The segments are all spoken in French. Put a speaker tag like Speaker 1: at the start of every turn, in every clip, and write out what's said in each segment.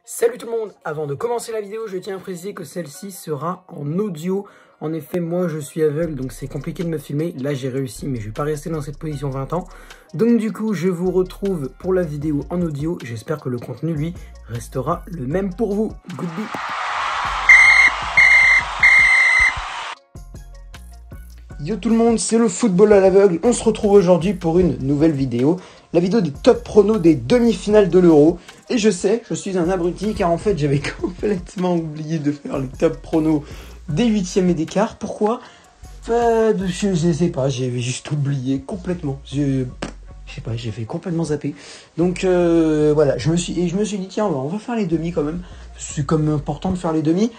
Speaker 1: Salut tout le monde, avant de commencer la vidéo, je tiens à préciser que celle-ci sera en audio. En effet, moi je suis aveugle, donc c'est compliqué de me filmer. Là j'ai réussi, mais je vais pas rester dans cette position 20 ans. Donc du coup, je vous retrouve pour la vidéo en audio. J'espère que le contenu, lui, restera le même pour vous. Goodbye. Yo tout le monde, c'est le football à l'aveugle. On se retrouve aujourd'hui pour une nouvelle vidéo. La vidéo des top pronos des demi-finales de l'Euro. Et je sais, je suis un abruti car en fait j'avais complètement oublié de faire les top pronos des huitièmes et des quarts. Pourquoi? Je sais pas, j'avais juste oublié complètement. Je sais pas, j'ai fait complètement zapper. Donc voilà, je me suis dit tiens, on va faire les demi quand même. C'est comme important de faire les demi.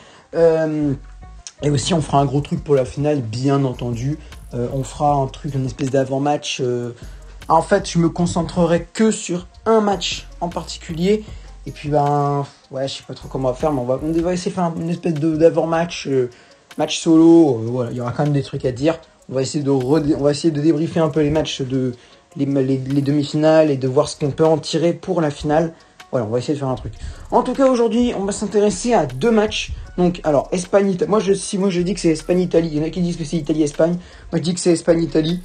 Speaker 1: Et aussi on fera un gros truc pour la finale, bien entendu. On fera un truc, une espèce d'avant-match. En fait, je me concentrerai que sur un match en particulier. Et puis, ouais, je sais pas trop comment on va faire, mais on va essayer de faire une espèce d'avant-match, match solo. Voilà, il y aura quand même des trucs à dire. On va essayer de débriefer un peu les matchs les demi-finales et de voir ce qu'on peut en tirer pour la finale. Voilà, on va essayer de faire un truc. En tout cas, aujourd'hui, on va s'intéresser à deux matchs. Donc, alors, Espagne-Italie. Moi, je dis que c'est Espagne-Italie. Il y en a qui disent que c'est Italie-Espagne. Moi, je dis que c'est Espagne-Italie.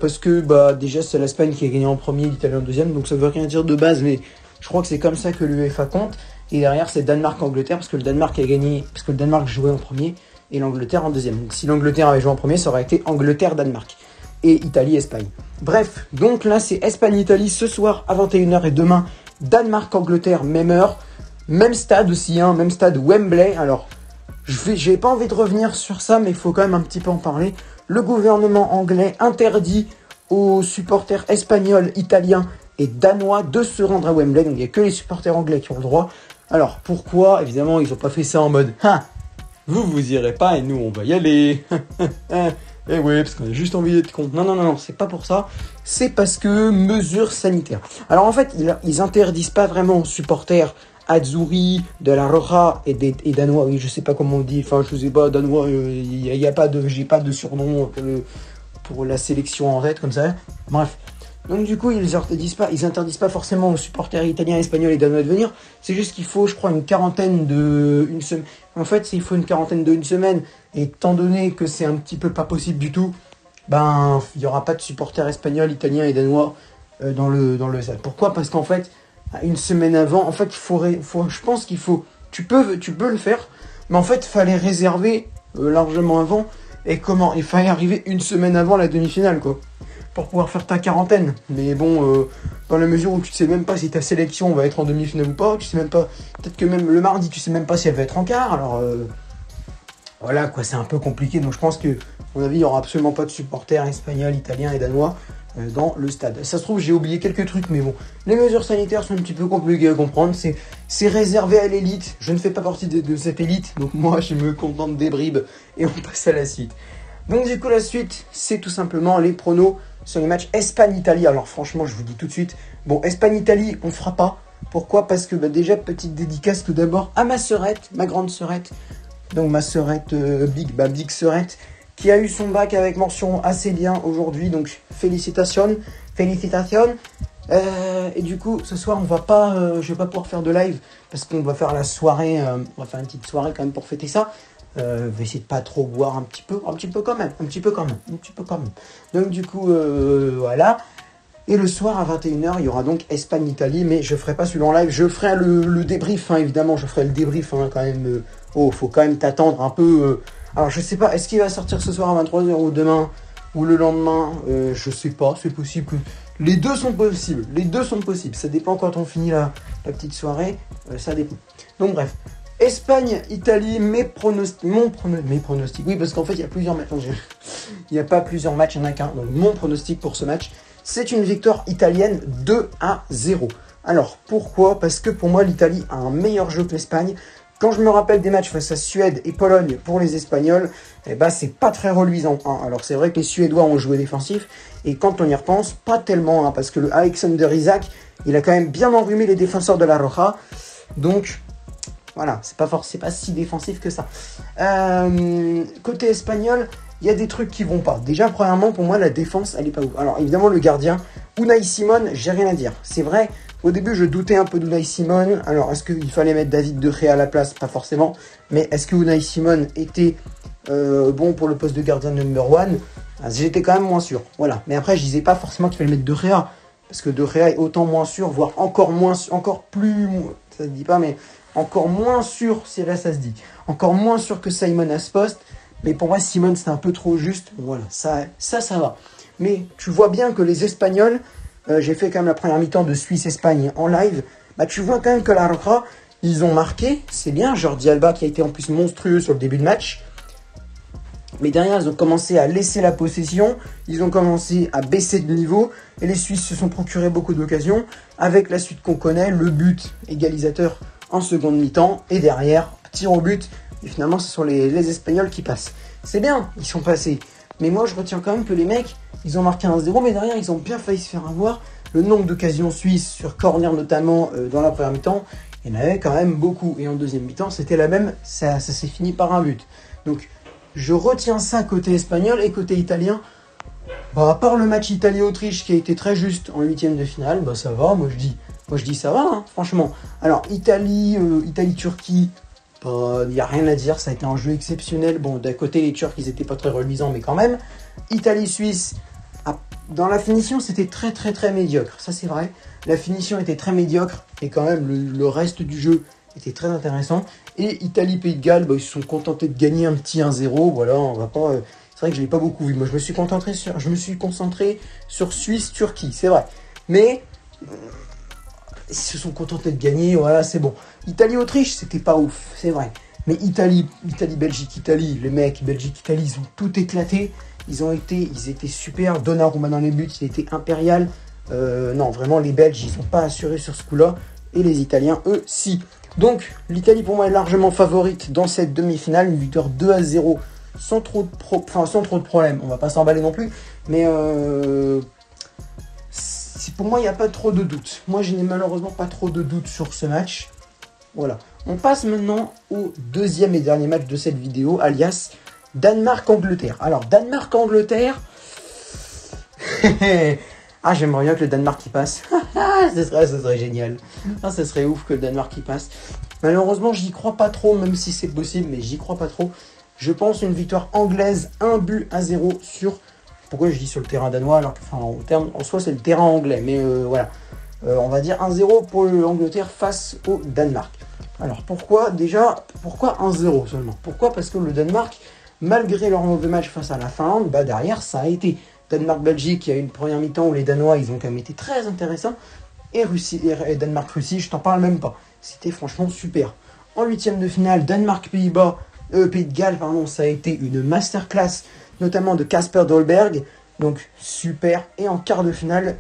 Speaker 1: Parce que déjà c'est l'Espagne qui a gagné en premier, l'Italie en deuxième, donc ça veut rien dire de base, mais je crois que c'est comme ça que l'UEFA compte. Et derrière c'est Danemark-Angleterre, parce que le Danemark a gagné, parce que le Danemark jouait en premier et l'Angleterre en deuxième. Donc si l'Angleterre avait joué en premier, ça aurait été Angleterre-Danemark et Italie-Espagne. Bref, donc là c'est Espagne-Italie ce soir à 21h et demain Danemark-Angleterre, même heure, même stade aussi, hein, même stade Wembley. Alors j'ai pas envie de revenir sur ça, mais il faut quand même un petit peu en parler. Le gouvernement anglais interdit aux supporters espagnols, italiens et danois de se rendre à Wembley. Donc il n'y a que les supporters anglais qui ont le droit. Alors pourquoi? Évidemment, ils n'ont pas fait ça en mode « vous irez pas et nous on va y aller ». Et ouais, parce qu'on a juste envie d'être con. Non, c'est pas pour ça. C'est parce que mesures sanitaires. Alors en fait, ils interdisent pas vraiment aux supporters Azzurri, de la Roja et danois, oui, je sais pas comment on dit, enfin, je sais pas, danois, j'ai pas de surnom pour la sélection en tête, comme ça. Bref. Donc, du coup, ils interdisent pas forcément aux supporters italiens, espagnols et danois de venir. C'est juste qu'il faut, je crois, une quarantaine une semaine. En fait, il faut une quarantaine d'une semaine. Et étant donné que c'est un petit peu pas possible du tout, il y aura pas de supporters espagnols, italiens et danois dans le stade. Pourquoi? Parce qu'en fait, une semaine avant, en fait, je pense qu'il faut, tu peux le faire, mais en fait, il fallait réserver largement avant. Et comment? Il fallait arriver une semaine avant la demi-finale, quoi, pour pouvoir faire ta quarantaine. Mais bon, dans la mesure où tu sais même pas si ta sélection va être en demi-finale ou pas, tu sais même pas, peut-être que même le mardi, tu sais même pas si elle va être en quart. Alors voilà, quoi, c'est un peu compliqué. Donc je pense que, à mon avis, il y aura absolument pas de supporters espagnols, italiens et danois dans le stade. Ça se trouve, j'ai oublié quelques trucs, mais bon, les mesures sanitaires sont un petit peu compliquées à comprendre. C'est réservé à l'élite. Je ne fais pas partie de cette élite, donc moi, je me contente des bribes et on passe à la suite. Donc du coup, la suite, c'est tout simplement les pronos sur les matchs Espagne-Italie. Alors franchement, je vous dis tout de suite, bon, Espagne-Italie, on fera pas. Pourquoi? Parce que déjà, petite dédicace tout d'abord à ma sœurette, ma grande sœurette, donc ma sœurette Big Sœurette, qui a eu son bac avec mention assez bien aujourd'hui, donc félicitations. Et du coup, ce soir, je vais pas pouvoir faire de live parce qu'on va faire la soirée, on va faire une petite soirée quand même pour fêter ça. Je vais essayer de pas trop boire un petit peu quand même. Donc du coup, voilà. Et le soir à 21h, il y aura donc Espagne-Italie, mais je ferai pas celui en live, je ferai le débrief, hein, évidemment, je ferai le débrief, hein, quand même. Faut quand même t'attendre un peu. Alors je sais pas, est-ce qu'il va sortir ce soir à 23h ou demain ou le lendemain? Je sais pas, c'est possible que... Les deux sont possibles, ça dépend quand on finit la petite soirée, ça dépend. Donc bref, Espagne, Italie, mes pronostics, oui, parce qu'en fait il y a plusieurs matchs, il n'y a pas plusieurs matchs, il n'y en a qu'un, donc mon pronostic pour ce match, c'est une victoire italienne 2-0. Alors pourquoi? Parce que pour moi l'Italie a un meilleur jeu que l'Espagne. Quand je me rappelle des matchs face à Suède et Pologne pour les Espagnols, c'est pas très reluisant. Hein. Alors c'est vrai que les Suédois ont joué défensif, et quand on y repense, pas tellement, hein, parce que le Alexander Isak, il a quand même bien enrhumé les défenseurs de la Roja. Donc voilà, c'est pas si défensif que ça. Côté espagnol, il y a des trucs qui vont pas. Déjà, premièrement, pour moi, la défense, elle est pas ouf. Alors évidemment, le gardien, Unai Simon, j'ai rien à dire. C'est vrai Au début, je doutais un peu d'Unai Simon. Alors, est-ce qu'il fallait mettre David De Gea à la place? Pas forcément. Mais est-ce que Unai Simon était bon pour le poste de gardien number one? J'étais quand même moins sûr. Voilà. Mais après, je disais pas forcément qu'il fallait mettre De Gea. Parce que De Gea est autant moins sûr, voire encore moins, encore plus, ça se dit pas, mais encore moins sûr, c'est là ça se dit, encore moins sûr que Simon à ce poste. Mais pour moi, Simon, c'est un peu trop juste. Voilà, ça va. Mais tu vois bien que les Espagnols, j'ai fait quand même la première mi-temps de Suisse-Espagne en live, bah tu vois quand même que la Roja, ils ont marqué, c'est bien, Jordi Alba qui a été en plus monstrueux sur le début de match. Mais derrière, ils ont commencé à laisser la possession, ils ont commencé à baisser de niveau, et les Suisses se sont procurés beaucoup d'occasions, avec la suite qu'on connaît, le but égalisateur en seconde mi-temps, et derrière, tir au but, et finalement, ce sont les Espagnols qui passent. C'est bien, ils sont passés. Mais moi, je retiens quand même que les mecs, ils ont marqué 1-0, mais derrière, ils ont bien failli se faire avoir. Le nombre d'occasions suisses, sur corner notamment, dans la première mi-temps, il y en avait quand même beaucoup. Et en deuxième mi-temps, c'était la même, ça s'est fini par un but. Donc, je retiens ça côté espagnol et côté italien. Bah, à part le match Italie-Autriche qui a été très juste en huitième de finale, bah ça va, moi je dis ça va, hein, franchement. Alors, Italie-Turquie, il n'y a rien à dire, ça a été un jeu exceptionnel. Bon, d'un côté, les Turcs, ils n'étaient pas très reluisants, mais quand même. Italie-Suisse, dans la finition, c'était très très très médiocre, ça c'est vrai. La finition était très médiocre, et quand même, le reste du jeu était très intéressant. Et Italie-Pays de Galles, bah, ils se sont contentés de gagner un petit 1-0, voilà, on va pas... c'est vrai que je ne l'ai pas beaucoup vu, moi je me suis concentré sur Suisse-Turquie, c'est vrai. Mais... ils se sont contentés de gagner, voilà, c'est bon. Italie-Autriche, c'était pas ouf, c'est vrai. Mais Belgique-Italie, les mecs, Belgique-Italie, ils ont tout éclaté. Ils étaient super. Donnarumma dans les buts, il était impérial. Non, vraiment, les Belges, ils sont pas assurés sur ce coup-là. Et les Italiens, eux, si. Donc, l'Italie, pour moi, est largement favorite dans cette demi-finale. Une victoire 2-0, sans trop de problèmes. On va pas s'emballer non plus. Mais... pour moi, il n'y a pas trop de doutes. Moi, je n'ai malheureusement pas trop de doutes sur ce match. Voilà. On passe maintenant au deuxième et dernier match de cette vidéo, alias Danemark-Angleterre. Alors, Danemark-Angleterre... ah, j'aimerais bien que le Danemark y passe. ça serait génial. Ah, ça serait ouf que le Danemark y passe. Malheureusement, j'y crois pas trop, même si c'est possible, mais j'y crois pas trop. Je pense une victoire anglaise, 1-0 sur... Pourquoi je dis sur le terrain danois alors que, en soi, c'est le terrain anglais. Mais voilà. On va dire 1-0 pour l'Angleterre face au Danemark. Alors, pourquoi 1-0 seulement? Pourquoi? Parce que le Danemark, malgré leur mauvais match face à la Finlande, bah derrière, ça a été Danemark-Belgique. Il y a eu une première mi-temps où les Danois, ils ont quand même été très intéressants. Et Danemark-Russie, je t'en parle même pas. C'était franchement super. En huitième de finale, Danemark-Pays de Galles, ça a été une masterclass, notamment de Kasper Dolberg. Donc, super. Et en quart de finale,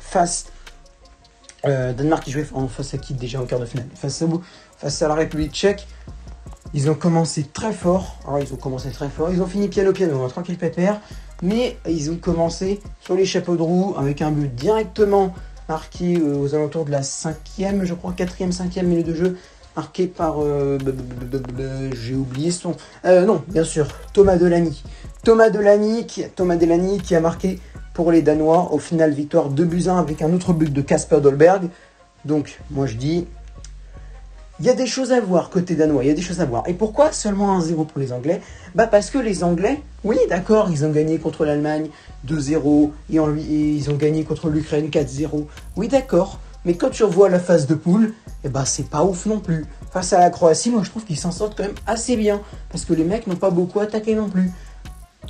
Speaker 1: Danemark qui jouait face à qui déjà en quart de finale? Face à la République tchèque. Ils ont commencé très fort. Ils ont fini piano, tranquille pépère. Mais ils ont commencé sur les chapeaux de roue avec un but directement marqué aux alentours de la 5e, je crois, 4e, 5e minute de jeu. Marqué par... j'ai oublié son... non, bien sûr, Thomas Delaney. Thomas Delaney qui a marqué pour les Danois. Au final, victoire 2-1 avec un autre but de Kasper Dolberg. Donc, moi je dis... il y a des choses à voir côté danois, il y a des choses à voir. Et pourquoi seulement 1-0 pour les Anglais? Bah parce que les Anglais, oui d'accord, ils ont gagné contre l'Allemagne 2-0 et ils ont gagné contre l'Ukraine 4-0. Oui d'accord, mais quand tu revois la phase de poule, eh bah c'est pas ouf non plus. Face à la Croatie, moi je trouve qu'ils s'en sortent quand même assez bien. Parce que les mecs n'ont pas beaucoup attaqué non plus.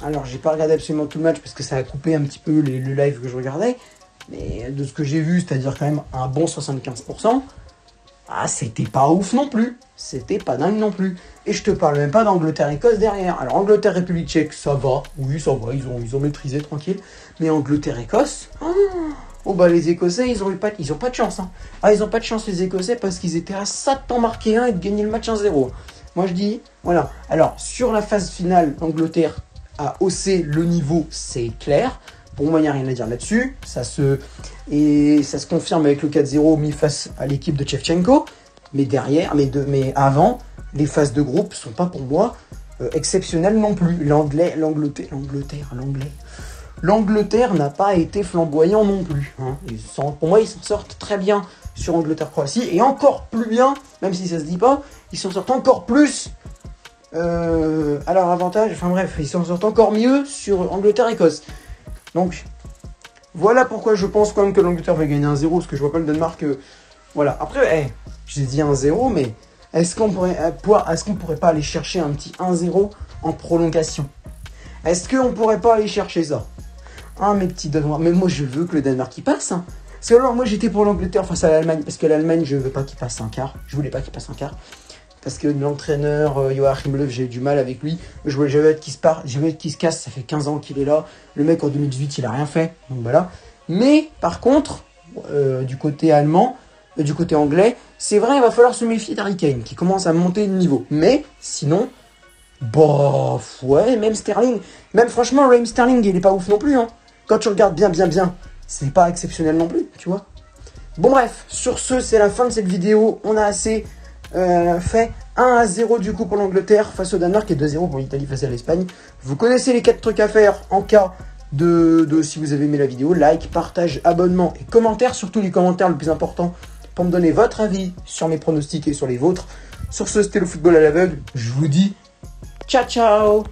Speaker 1: Alors j'ai pas regardé absolument tout le match parce que ça a coupé un petit peu le live que je regardais. Mais de ce que j'ai vu, c'est-à-dire quand même un bon 75%. Ah, c'était pas ouf non plus. C'était pas dingue non plus. Et je te parle même pas d'Angleterre-Écosse derrière. Alors, Angleterre-République tchèque, ça va. Oui, ça va. Ils ont maîtrisé tranquille. Mais Angleterre-Écosse, oh bah les Écossais, ils ont pas de chance. Hein. Ah, ils ont pas de chance les Écossais parce qu'ils étaient à ça de t'en marquer un et de gagner le match 1-0. Moi, je dis, voilà. Alors, sur la phase finale, l'Angleterre a haussé le niveau, c'est clair. Pour moi, il n'y a rien à dire là-dessus. Ça se confirme avec le 4-0 mis face à l'équipe de Shevchenko. Mais derrière, mais avant, les phases de groupe ne sont pas pour moi exceptionnelles non plus. L'Angleterre n'a pas été flamboyant non plus. Hein. Pour moi, ils s'en sortent très bien sur Angleterre-Croatie. Et encore plus bien, même si ça se dit pas, ils s'en sortent encore plus à leur avantage. Enfin bref, ils s'en sortent encore mieux sur Angleterre-Écosse. Donc, voilà pourquoi je pense quand même que l'Angleterre va gagner 1-0, parce que je vois pas le Danemark... Voilà, après, j'ai dit 1-0, mais est-ce qu'on pourrait pas aller chercher un petit 1-0 en prolongation? Est-ce qu'on pourrait pas aller chercher ça? Ah, mes petits Danois, mais moi je veux que le Danemark y passe. Hein. Parce que alors, moi j'étais pour l'Angleterre face à l'Allemagne, parce que l'Allemagne, je veux pas qu'il passe un quart. Je voulais pas qu'il passe un quart. Parce que l'entraîneur Joachim Löw, j'ai du mal avec lui. Je veux qu'il se casse, ça fait 15 ans qu'il est là. Le mec en 2018, il a rien fait. Donc voilà. Mais par contre, du côté allemand, du côté anglais, c'est vrai, il va falloir se méfier d'Harry Kane, qui commence à monter de niveau. Mais sinon, bof, ouais, même Sterling. Même franchement, Raheem Sterling, il est pas ouf non plus. Hein. Quand tu regardes bien, c'est pas exceptionnel non plus, tu vois. Bon bref, sur ce, c'est la fin de cette vidéo. On a assez fait 1-0 du coup pour l'Angleterre face au Danemark et 2-0 pour l'Italie face à l'Espagne. Vous connaissez les 4 trucs à faire en cas de si vous avez aimé la vidéo. Like, partage, abonnement et commentaires. Surtout les commentaires le plus important pour me donner votre avis sur mes pronostics et sur les vôtres. Sur ce, c'était le football à l'aveugle. Je vous dis ciao ciao.